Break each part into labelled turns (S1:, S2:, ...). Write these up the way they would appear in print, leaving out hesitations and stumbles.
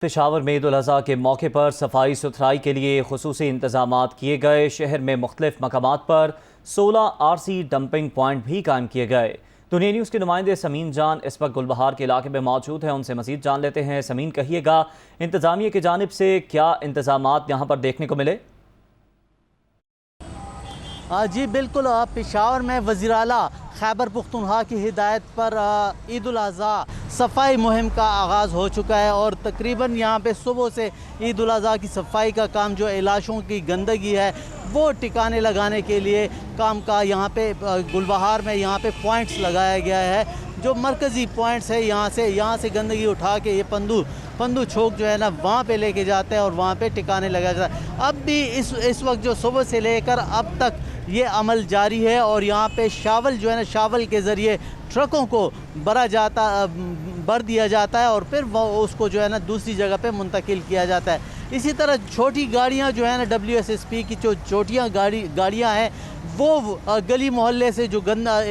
S1: پشاور میں عید الاضحیٰ کے موقع پر صفائی ستھرائی کے لیے خصوصی انتظامات کیے گئے۔ شہر میں مختلف مقامات پر 16 RC ڈمپنگ پوائنٹ بھی قائم کیے گئے۔ دنیا نیوز کے نمائندے سمین جان اس وقت گلبہار کے علاقے میں موجود ہیں، ان سے مزید جان لیتے ہیں۔ سمین، کہیے گا انتظامیہ کی جانب سے کیا انتظامات یہاں پر دیکھنے کو ملے؟
S2: جی بالکل، پشاور میں وزیر اعلیٰ خیبر پختونخوا کی ہدایت پر عید الاضحیٰ صفائی مہم کا آغاز ہو چکا ہے اور تقریباً یہاں پہ صبح سے عید الاضحیٰ کی صفائی کا کام، جو علاقوں کی گندگی ہے وہ ٹکانے لگانے کے لیے کام کا یہاں پہ گلبہار میں یہاں پہ پوائنٹس لگایا گیا ہے۔ جو مرکزی پوائنٹس ہے، یہاں سے گندگی اٹھا کے یہ پندو چھوک جو ہے نا وہاں پہ لے کے جاتے ہیں اور وہاں پہ ٹکانے لگایا جاتا ہے۔ اب بھی اس وقت جو صبح سے لے کر اب تک یہ عمل جاری ہے اور یہاں پہ شاول جو ہے نا، شاول کے ذریعے ٹرکوں کو بھر دیا جاتا ہے اور پھر وہ اس کو جو ہے نا دوسری جگہ پہ منتقل کیا جاتا ہے۔ اسی طرح چھوٹی گاڑیاں جو ہے نا، WSSP کی جو چھوٹیاں گاڑیاں ہیں، وہ گلی محلے سے جو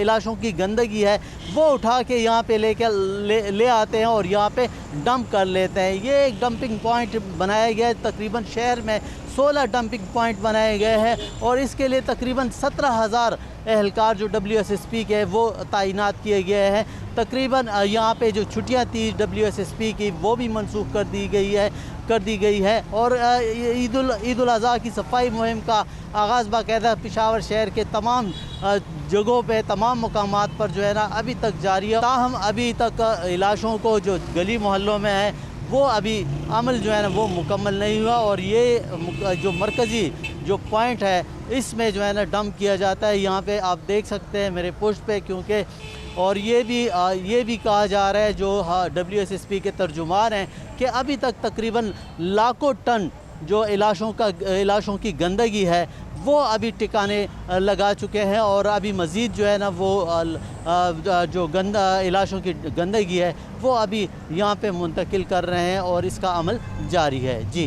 S2: علاقوں کی گندگی ہے وہ اٹھا کے یہاں پہ لے آتے ہیں اور یہاں پہ ڈمپ کر لیتے ہیں۔ یہ ایک ڈمپنگ پوائنٹ بنایا گیا ہے، تقریباً شہر میں 16 ڈمپنگ پوائنٹ بنائے گئے ہیں اور اس کے لیے تقریباً 17,000 اہلکار جو WSSP کے وہ تعینات کیے گئے ہیں۔ تقریباً یہاں پہ جو چھٹیاں تھی WSSP کی وہ بھی منسوخ کر دی گئی ہے اور عید الاضحیٰ کی صفائی مہم کا آغاز باقاعدہ پشاور شہر کے تمام جگہوں پہ، تمام مقامات پر جو ہے نا ابھی تک جاری ہے۔ تاہم ابھی تک علاقوں کو جو گلی محلوں میں ہے وہ ابھی عمل جو ہے نا وہ مکمل نہیں ہوا اور یہ جو مرکزی جو پوائنٹ ہے اس میں جو ہے نا ڈمپ کیا جاتا ہے۔ یہاں پہ آپ دیکھ سکتے ہیں میرے پشت پہ، کیونکہ اور یہ بھی کہا جا رہا ہے جو WSSP کے ترجمان ہیں کہ ابھی تک تقریباً لاکھوں ٹن جو علاقوں کی گندگی ہے وہ ابھی ٹکانے لگا چکے ہیں اور ابھی مزید جو ہے نا وہ جو علاقوں کی گندگی ہے وہ ابھی یہاں پہ منتقل کر رہے ہیں اور اس کا عمل جاری ہے۔ جی